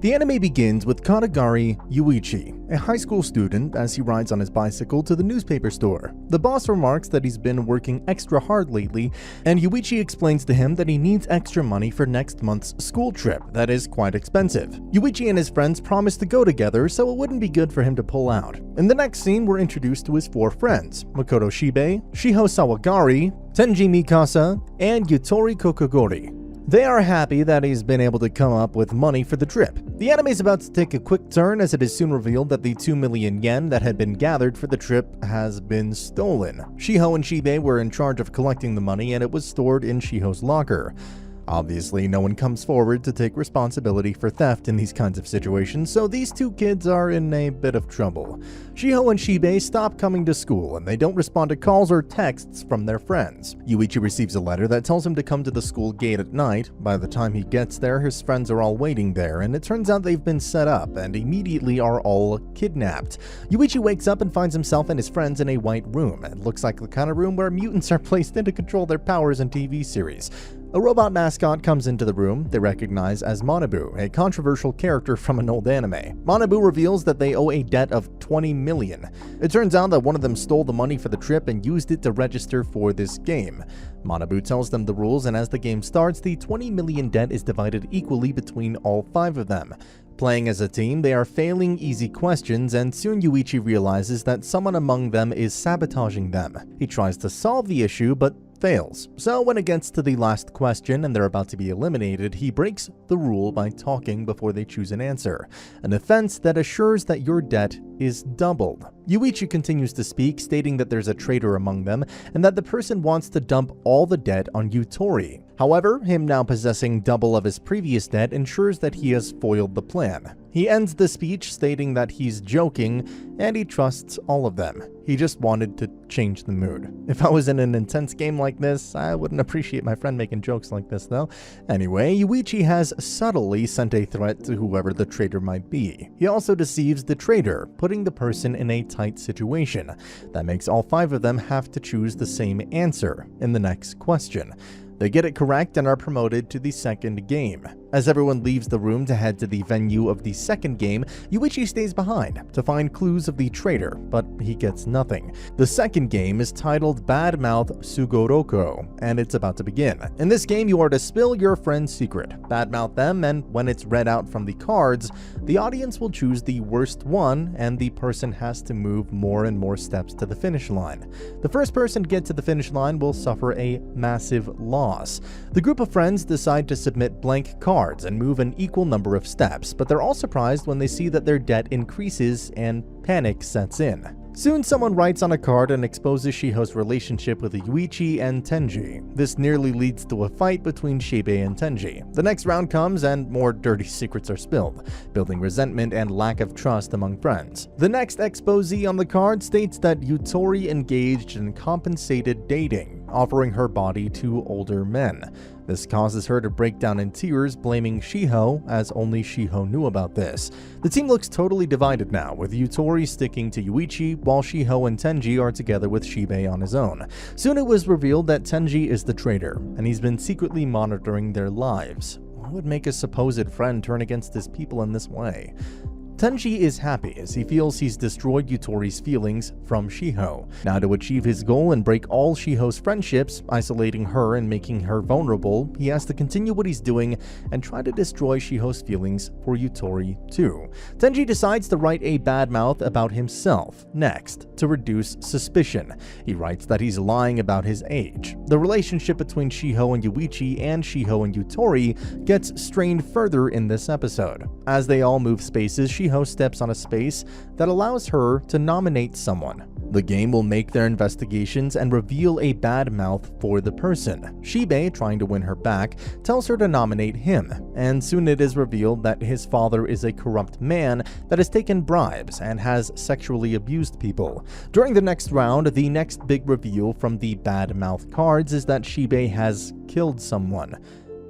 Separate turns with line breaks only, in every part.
The anime begins with Katagiri Yuuichi, a high school student, as he rides on his bicycle to the newspaper store. The boss remarks that he's been working extra hard lately, and Yuuichi explains to him that he needs extra money for next month's school trip that is quite expensive. Yuuichi and his friends promise to go together, so it wouldn't be good for him to pull out. In the next scene, we're introduced to his four friends: Makoto Shibe, Shiho Sawagari, Tenji Mikasa, and Yutori Kokogori. They are happy that he's been able to come up with money for the trip. The anime is about to take a quick turn as it is soon revealed that the 2 million yen that had been gathered for the trip has been stolen. Shiho and Shibe were in charge of collecting the money, and it was stored in Shiho's locker. Obviously, no one comes forward to take responsibility for theft in these kinds of situations, so these two kids are in a bit of trouble. Shiho and Shibe stop coming to school, and they don't respond to calls or texts from their friends. Yuuichi receives a letter that tells him to come to the school gate at night. By the time he gets there, his friends are all waiting there, and it turns out they've been set up and immediately are all kidnapped. Yuuichi wakes up and finds himself and his friends in a white room. It looks like the kind of room where mutants are placed in to control their powers in TV series. A robot mascot comes into the room they recognize as Manabu, a controversial character from an old anime. Manabu reveals that they owe a debt of 20 million. It turns out that one of them stole the money for the trip and used it to register for this game. Manabu tells them the rules, and as the game starts, the 20 million debt is divided equally between all 5 of them. Playing as a team, they are failing easy questions, and soon Yuuichi realizes that someone among them is sabotaging them. He tries to solve the issue, but fails. So when it gets to the last question and they're about to be eliminated, he breaks the rule by talking before they choose an answer, an offense that assures that your debt is doubled. Yuuichi continues to speak, stating that there's a traitor among them and that the person wants to dump all the debt on Yutori. However, him now possessing double of his previous debt ensures that he has foiled the plan. He ends the speech stating that he's joking and he trusts all of them. He just wanted to change the mood. If I was in an intense game like this, I wouldn't appreciate my friend making jokes like this though. Anyway, Yuuichi has subtly sent a threat to whoever the traitor might be. He also deceives the traitor, putting the person in a tight situation. That makes all 5 of them have to choose the same answer in the next question. They get it correct and are promoted to the second game. As everyone leaves the room to head to the venue of the second game, Yuuichi stays behind to find clues of the traitor, but he gets nothing. The second game is titled Badmouth Sugoroko, and it's about to begin. In this game, you are to spill your friend's secret, badmouth them, and when it's read out from the cards, the audience will choose the worst one, and the person has to move more and more steps to the finish line. The first person to get to the finish line will suffer a massive loss. The group of friends decide to submit blank cards and move an equal number of steps, but they're all surprised when they see that their debt increases and panic sets in. Soon someone writes on a card and exposes Shiho's relationship with Yuuichi and Tenji. This nearly leads to a fight between Shibe and Tenji. The next round comes and more dirty secrets are spilled, building resentment and lack of trust among friends. The next exposé on the card states that Yutori engaged in compensated dating, offering her body to older men. This causes her to break down in tears, blaming Shiho, as only Shiho knew about this. The team looks totally divided now, with Yutori sticking to Yuuichi, while Shiho and Tenji are together with Shibe on his own. Soon it was revealed that Tenji is the traitor, and he's been secretly monitoring their lives. What would make a supposed friend turn against his people in this way? Tenji is happy as he feels he's destroyed Yutori's feelings from Shiho. Now to achieve his goal and break all Shiho's friendships, isolating her and making her vulnerable, he has to continue what he's doing and try to destroy Shiho's feelings for Yutori too. Tenji decides to write a bad mouth about himself next to reduce suspicion. He writes that he's lying about his age. The relationship between Shiho and Yuuichi and Shiho and Yutori gets strained further in this episode. As they all move spaces, Shiho steps on a space that allows her to nominate someone. The game will make their investigations and reveal a bad mouth for the person. Shibe, trying to win her back, tells her to nominate him, and soon it is revealed that his father is a corrupt man that has taken bribes and has sexually abused people. During the next round, the next big reveal from the bad mouth cards is that Shibe has killed someone.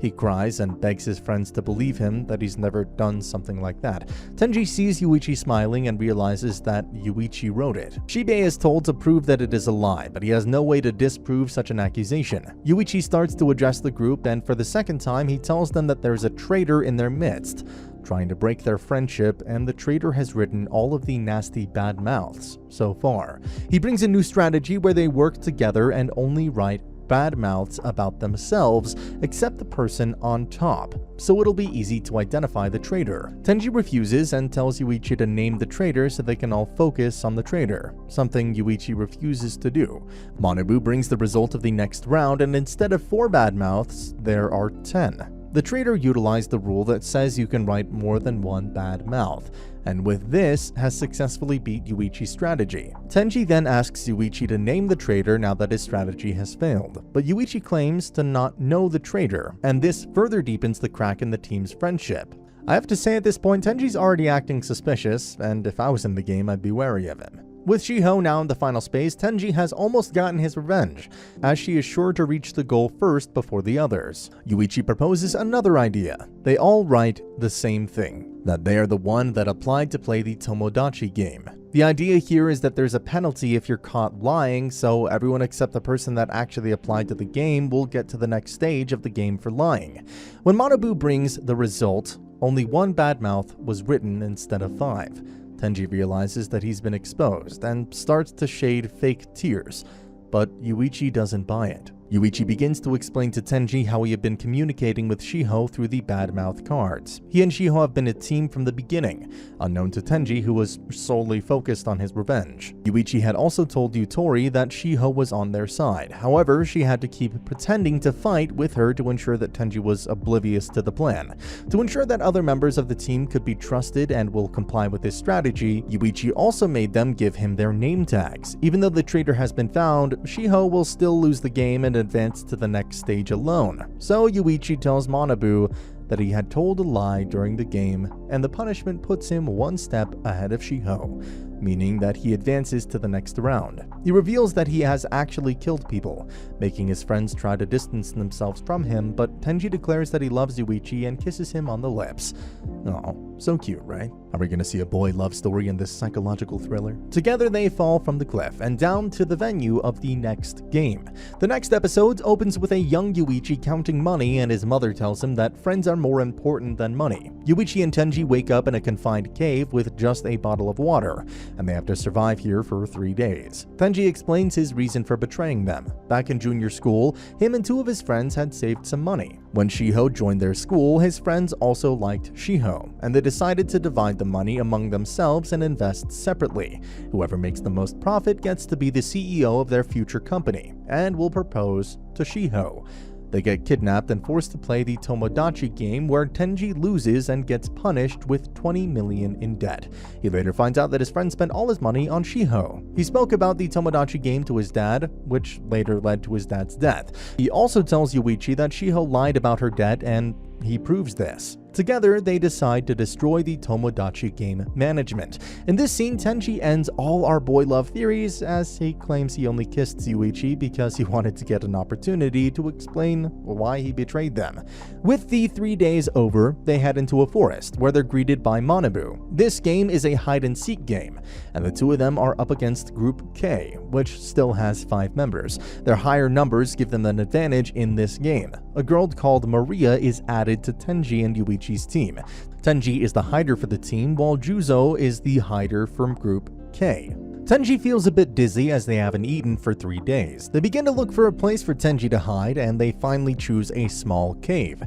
He cries and begs his friends to believe him that he's never done something like that. Tenji sees Yuuichi smiling and realizes that Yuuichi wrote it. Shibe is told to prove that it is a lie, but he has no way to disprove such an accusation. Yuuichi starts to address the group, and for the second time he tells them that there's a traitor in their midst. trying to break their friendship, and the traitor has written all of the nasty bad mouths so far. He brings a new strategy where they work together and only write bad mouths about themselves except the person on top, so it'll be easy to identify the traitor. Tenji refuses and tells Yuichi to name the traitor so they can all focus on the traitor, something Yuichi refuses to do. Manabu brings the result of the next round, and instead of 4 bad mouths, there are 10. The traitor utilized the rule that says you can write more than 1 bad mouth, and with this, has successfully beat Yuichi's strategy. Tenji then asks Yuichi to name the traitor now that his strategy has failed, but Yuichi claims to not know the traitor, and this further deepens the crack in the team's friendship. I have to say at this point, Tenji's already acting suspicious, and if I was in the game, I'd be wary of him. With Shiho now in the final space, Tenji has almost gotten his revenge, as she is sure to reach the goal first before the others. Yuichi proposes another idea. They all write the same thing, that they are the one that applied to play the Tomodachi game. The idea here is that there's a penalty if you're caught lying, so everyone except the person that actually applied to the game will get to the next stage of the game for lying. When Manabu brings the result, only 1 bad mouth was written instead of 5. Tenji realizes that he's been exposed and starts to shade fake tears, but Yuichi doesn't buy it. Yuichi begins to explain to Tenji how he had been communicating with Shiho through the bad mouth cards. He and Shiho have been a team from the beginning, unknown to Tenji, who was solely focused on his revenge. Yuichi had also told Yutori that Shiho was on their side. However, she had to keep pretending to fight with her to ensure that Tenji was oblivious to the plan. To ensure that other members of the team could be trusted and will comply with his strategy, Yuichi also made them give him their name tags. Even though the traitor has been found, Shiho will still lose the game and advance to the next stage alone. So Yuichi tells Manabu that he had told a lie during the game, and the punishment puts him 1 step ahead of Shiho, meaning that he advances to the next round. He reveals that he has actually killed people, making his friends try to distance themselves from him, but Tenji declares that he loves Yuichi and kisses him on the lips. Oh, so cute, right? Are we gonna see a boy love story in this psychological thriller? Together they fall from the cliff and down to the venue of the next game. The next episode opens with a young Yuichi counting money, and his mother tells him that friends are more important than money. Yuichi and Tenji wake up in a confined cave with just a bottle of water, and they have to survive here for 3 days. Tenji explains his reason for betraying them. Back in junior school, him and 2 of his friends had saved some money. When Shiho joined their school, his friends also liked Shiho, and they decided to divide the money among themselves and invest separately. Whoever makes the most profit gets to be the CEO of their future company, and will propose to Shiho. They get kidnapped and forced to play the Tomodachi game, where Tenji loses and gets punished with 20 million in debt. He later finds out that his friend spent all his money on Shiho. He spoke about the Tomodachi game to his dad, which later led to his dad's death. He also tells Yuichi that Shiho lied about her debt, and he proves this. Together, they decide to destroy the Tomodachi game management. In this scene, Tenji ends all our boy love theories, as he claims he only kissed Yuichi because he wanted to get an opportunity to explain why he betrayed them. With the 3 days over, they head into a forest, where they're greeted by Manabu. This game is a hide-and-seek game, and the 2 of them are up against Group K, which still has 5 members. Their higher numbers give them an advantage in this game. A girl called Maria is added to Tenji and Yuichi's team. Tenji is the hider for the team, while Juzo is the hider from Group K. Tenji feels a bit dizzy as they haven't eaten for 3 days. They begin to look for a place for Tenji to hide, and they finally choose a small cave.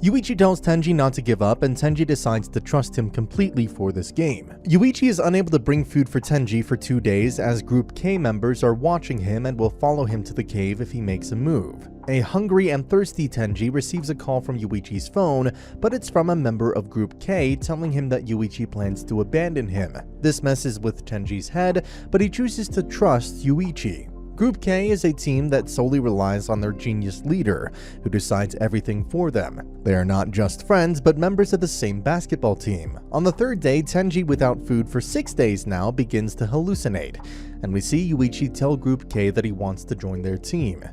Yuichi tells Tenji not to give up, and Tenji decides to trust him completely for this game. Yuichi is unable to bring food for Tenji for 2 days, as Group K members are watching him and will follow him to the cave if he makes a move. A hungry and thirsty Tenji receives a call from Yuichi's phone, but it's from a member of Group K telling him that Yuichi plans to abandon him. This messes with Tenji's head, but he chooses to trust Yuichi. Group K is a team that solely relies on their genius leader, who decides everything for them. They are not just friends, but members of the same basketball team. On the 3rd day, Tenji, without food for 6 days now, begins to hallucinate, and we see Yuichi tell Group K that he wants to join their team.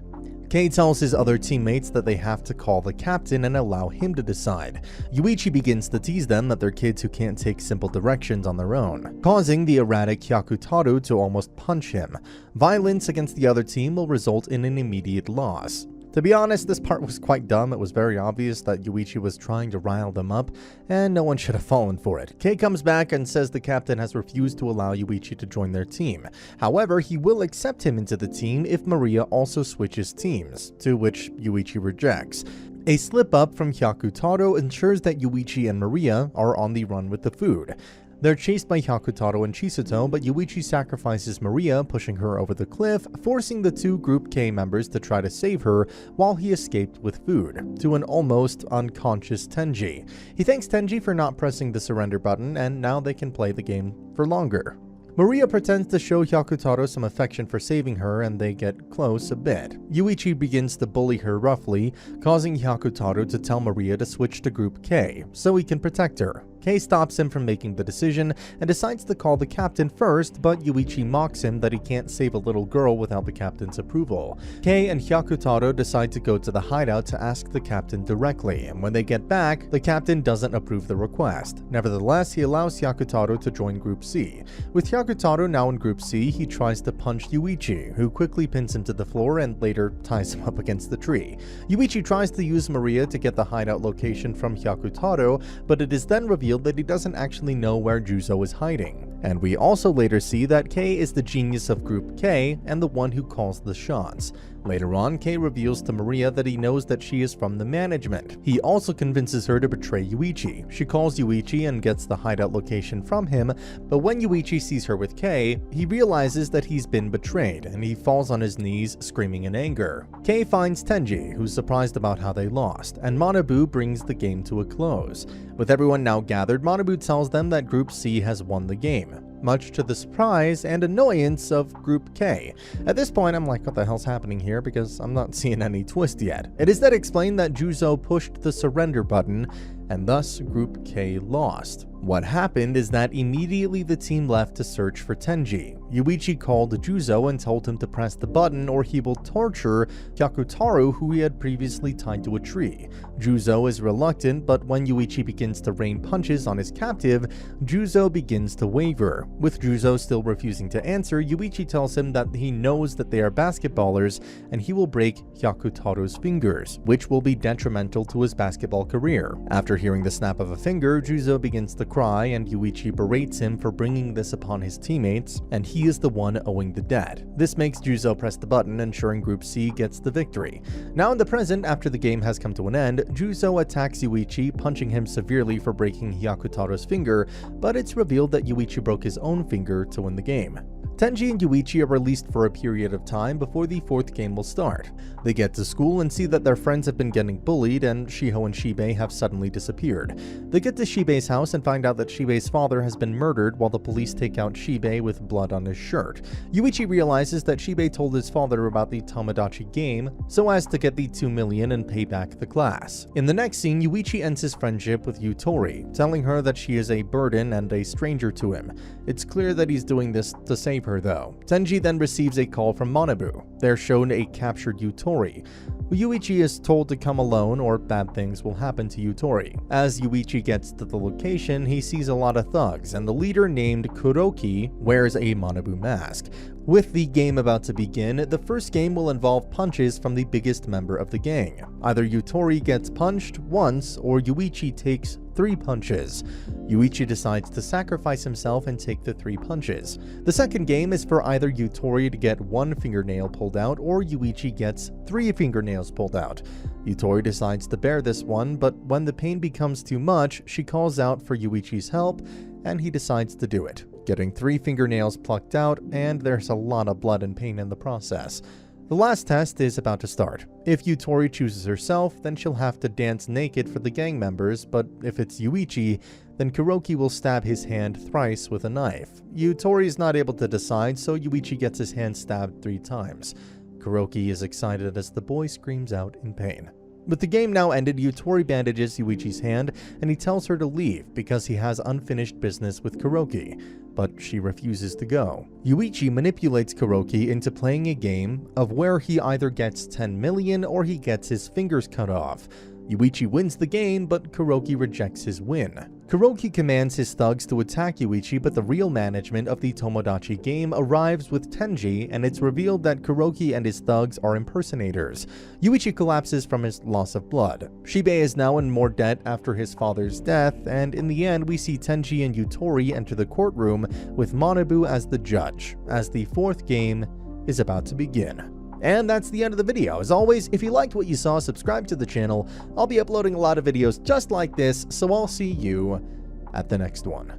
K tells his other teammates that they have to call the captain and allow him to decide. Yuichi begins to tease them that they're kids who can't take simple directions on their own, causing the erratic Hyakutaru to almost punch him. Violence against the other team will result in an immediate loss. To be honest, this part was quite dumb. It was very obvious that Yuichi was trying to rile them up, and no one should have fallen for it. Kei comes back and says the captain has refused to allow Yuichi to join their team. However, he will accept him into the team if Maria also switches teams, to which Yuichi rejects. A slip-up from Hyakutaro ensures that Yuichi and Maria are on the run with the food. They're chased by Hyakutaro and Chisato, but Yuichi sacrifices Maria, pushing her over the cliff, forcing the two Group K members to try to save her while he escaped with food, to an almost unconscious Tenji. He thanks Tenji for not pressing the surrender button, and now they can play the game for longer. Maria pretends to show Hyakutaro some affection for saving her, and they get close a bit. Yuichi begins to bully her roughly, causing Hyakutaro to tell Maria to switch to Group K, so he can protect her. Kei stops him from making the decision and decides to call the captain first, but Yuichi mocks him that he can't save a little girl without the captain's approval. Kei and Hyakutaro decide to go to the hideout to ask the captain directly, and when they get back, the captain doesn't approve the request. Nevertheless, he allows Hyakutaro to join Group C. With Hyakutaro now in Group C, he tries to punch Yuichi, who quickly pins him to the floor and later ties him up against the tree. Yuichi tries to use Maria to get the hideout location from Hyakutaro, but it is then revealed that he doesn't actually know where Juzo is hiding. And we also later see that Kei is the genius of Group K and the one who calls the shots. Later on, Kei reveals to Maria that he knows that she is from the management. He also convinces her to betray Yuichi. She calls Yuichi and gets the hideout location from him, but when Yuichi sees her with Kei, he realizes that he's been betrayed, and he falls on his knees, screaming in anger. Kei finds Tenji, who's surprised about how they lost, and Manabu brings the game to a close. With everyone now gathered, Manabu tells them that Group C has won the game, much to the surprise and annoyance of Group K. At this point, I'm like, what the hell's happening here? Because I'm not seeing any twist yet. It is then explained that Juzo pushed the surrender button, and thus Group K lost. What happened is that immediately the team left to search for Tenji. Yuichi called Juzo and told him to press the button or he will torture Hyakutaro, who he had previously tied to a tree. Juzo is reluctant, but when Yuichi begins to rain punches on his captive, Juzo begins to waver. With Juzo still refusing to answer, Yuichi tells him that he knows that they are basketballers and he will break Hyakutaro's fingers, which will be detrimental to his basketball career. After hearing the snap of a finger, Juzo begins to cry and Yuichi berates him for bringing this upon his teammates, and he is the one owing the debt. This makes Juzo press the button, ensuring Group C gets the victory. Now in the present, after the game has come to an end, Juzo attacks Yuichi, punching him severely for breaking Hyakutaro's finger, but it's revealed that Yuichi broke his own finger to win the game. Tenji and Yuichi are released for a period of time before the fourth game will start. They get to school and see that their friends have been getting bullied and Shiho and Shibei have suddenly disappeared. They get to Shibei's house and find out that Shibei's father has been murdered while the police take out Shibei with blood on his shirt. Yuichi realizes that Shibei told his father about the Tomodachi game so as to get the 2 million and pay back the class. In the next scene, Yuichi ends his friendship with Yutori, telling her that she is a burden and a stranger to him. It's clear that he's doing this to save her though. Tenji then receives a call from Manabu. They're shown a captured Yutori. Yuichi is told to come alone or bad things will happen to Yutori. As Yuichi gets to the location, he sees a lot of thugs, and the leader named Kuroki wears a Manabu mask. With the game about to begin, the first game will involve punches from the biggest member of the gang. Either Yutori gets punched once or Yuichi takes 3 punches. Yuichi decides to sacrifice himself and take the 3 punches. The second game is for either Yutori to get 1 fingernail pulled out or Yuichi gets 3 fingernails pulled out. Yutori decides to bear this one, but when the pain becomes too much, she calls out for Yuichi's help, and he decides to do it, getting 3 fingernails plucked out, and there's a lot of blood and pain in the process. The last test is about to start. If Yutori chooses herself, then she'll have to dance naked for the gang members, but if it's Yuichi, then Kuroki will stab his hand thrice with a knife. Yutori is not able to decide, so Yuichi gets his hand stabbed 3 times. Kuroki is excited as the boy screams out in pain. With the game now ended, Yutori bandages Yuichi's hand and he tells her to leave because he has unfinished business with Kuroki, but she refuses to go. Yuichi manipulates Kuroki into playing a game of where he either gets 10 million or he gets his fingers cut off. Yuichi wins the game, but Kuroki rejects his win. Kuroki commands his thugs to attack Yuichi, but the real management of the Tomodachi game arrives with Tenji, and it's revealed that Kuroki and his thugs are impersonators. Yuichi collapses from his loss of blood. Shibei is now in more debt after his father's death, and in the end we see Tenji and Yutori enter the courtroom with Manabu as the judge, as the fourth game is about to begin. And that's the end of the video. As always, if you liked what you saw, subscribe to the channel. I'll be uploading a lot of videos just like this, so I'll see you at the next one.